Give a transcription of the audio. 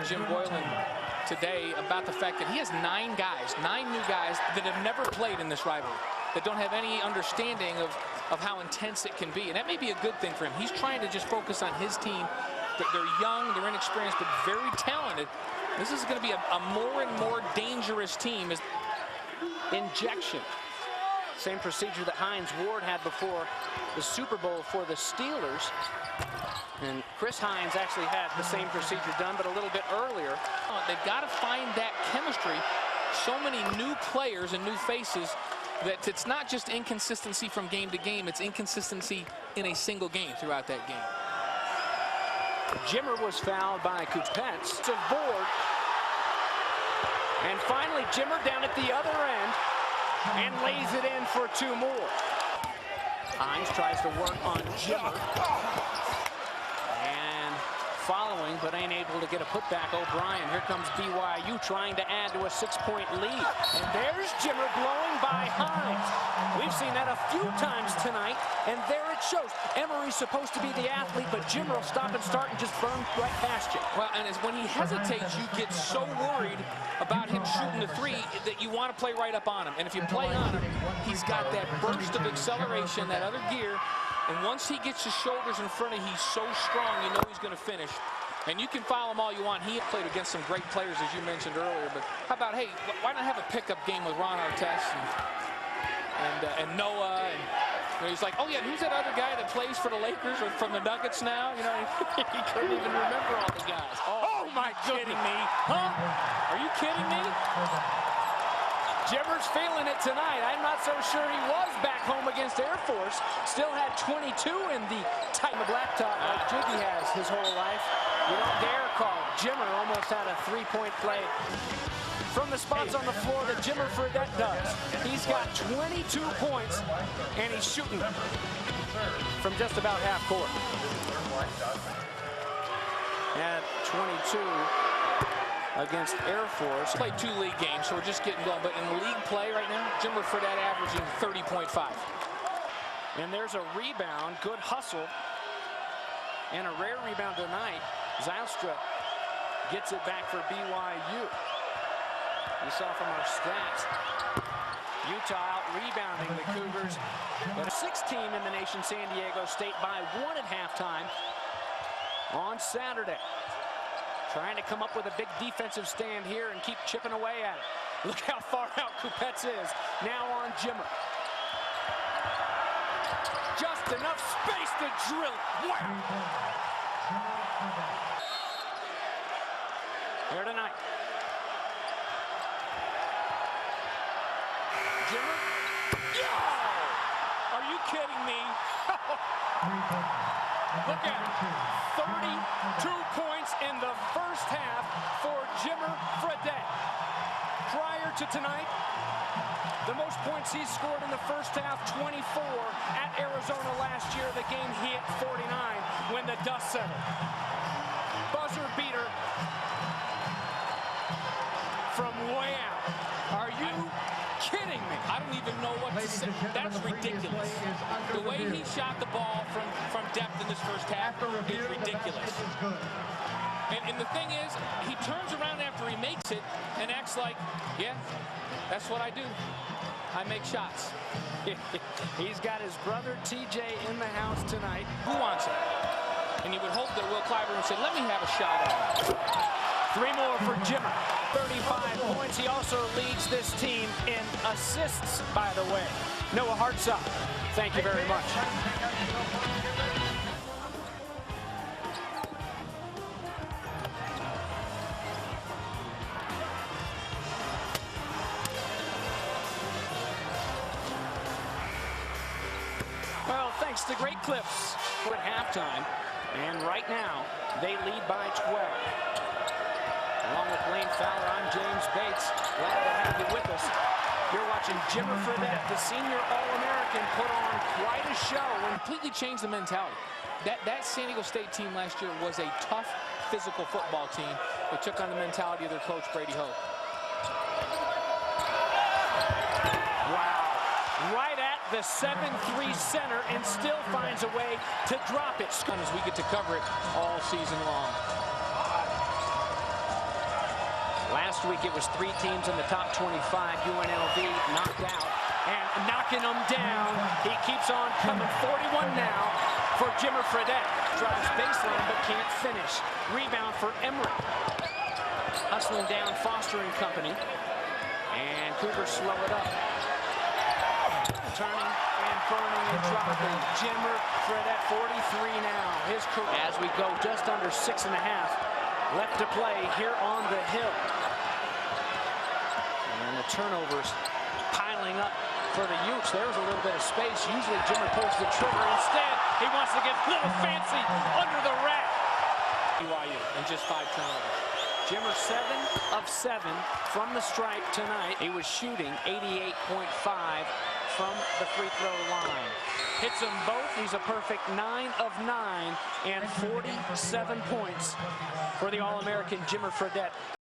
Jim Boylan today about the fact that he has 9 new guys that have never played in this rivalry, that don't have any understanding of how intense it can be. And that may be a good thing for him. He's trying to just focus on his team. They're young, they're inexperienced, but very talented. This is going to be a more and more dangerous team. Injection. Same procedure that Hines Ward had before the Super Bowl for the Steelers. And Chris Hines actually had the same procedure done, but a little bit earlier. They've got to find that chemistry. So many new players and new faces that it's not just inconsistency from game to game, it's inconsistency in a single game throughout that game. Jimmer was fouled by Kupets. To board. And finally, Jimmer down at the other end and lays it in for 2 more. Hines tries to work on Jimmer. And following, but ain't able to get a putback. O'Brien. Here comes BYU trying to add to a 6-point lead. And there's Jimmer blowing by Hines. We've seen that a few times tonight, and there it shows. Emery's supposed to be the athlete, but Jimmer will stop and start and just burn right past you. Well, and when he hesitates, you get so worried about him shooting the 3 that you want to play right up on him. And if you play on him, he's got that burst of acceleration, that other gear. And once he gets his shoulders in front of, he's so strong, you know he's going to finish. And you can foul him all you want. He played against some great players, as you mentioned earlier. But how about, hey, why not have a pickup game with Ron Artest and Noah? And, you know, he's like, oh, yeah, who's that other guy that plays for the Lakers or from the Nuggets now? You know, he couldn't even remember all the guys. Oh my goodness. Kidding me? Huh? Are you kidding me? Jimmer's feeling it tonight. I'm not so sure he was back home against Air Force. Still had 22 in the tight blacktop like Jiggy has his whole life. You don't dare call. Jimmer almost had a 3-point play from the spots on the floor that Jimmer Fredette does. He's got 22 points, and he's shooting from just about half court. At 22. Against Air Force. Played 2 league games, so we're just getting going. But in league play right now, Jimmer Fredette averaging 30.5. And there's a rebound. Good hustle. And a rare rebound tonight. Zylstra gets it back for BYU. You saw from our stats. Utah out rebounding the Cougars. But a 6th team in the nation, San Diego State, by 1 at halftime on Saturday. Trying to come up with a big defensive stand here and keep chipping away at it. Look how far out Kupets is. Now on Jimmer. Just enough space to drill it. Wow! Here tonight. Jimmer. Oh! Are you kidding me? Look at it. 32 points in the first half for Jimmer Fredette. Prior to tonight, the most points he scored in the first half, 24 at Arizona last year. The game he hit 49 when the dust settled. Buzzer beater from way out. Are you kidding me? I don't even know what to say. That's ridiculous. The way he shot the ball from depth in this first half is ridiculous. And the thing is, he turns around after he makes it and acts like, yeah, that's what I do. I make shots. He's got his brother TJ in the house tonight. Who wants it? And you would hope that Will Clyburn would say, let me have a shot at it. 3 more for Jimmer. 35 points. He also leads this team in assists, by the way. Noah Hartsock, thank you very much. Well, thanks to Great Clips at halftime. And right now, they lead by 12. Along with Blaine Fowler, I'm James Bates. Glad to have you with us. You're watching Jimmer Fredette, the senior All-American, put on quite a show. Completely changed the mentality. That San Diego State team last year was a tough, physical football team. It took on the mentality of their coach, Brady Hoke. Wow. Right at the 7'3" center and still finds a way to drop it. As we get to cover it all season long. Last week it was 3 teams in the top 25. UNLV knocked out and knocking them down. He keeps on coming. 41 now for Jimmer Fredette. Drives baseline but can't finish. Rebound for Emory. Hustling down Foster and company. And Cougars slow it up. Turning and burning and dropping. Jimmer Fredette, 43 now. His career. As we go just under 6.5 left to play here on the Hill. And the turnovers piling up for the Utes. There's a little bit of space. Usually Jimmer pulls the trigger. Instead, he wants to get a little fancy under the rack. BYU and just 5 turnovers. Jimmer 7 of 7 from the stripe tonight. He was shooting 88.5 from the free throw line. Hits them both. He's a perfect 9 of 9 and 47 points for the All-American Jimmer Fredette.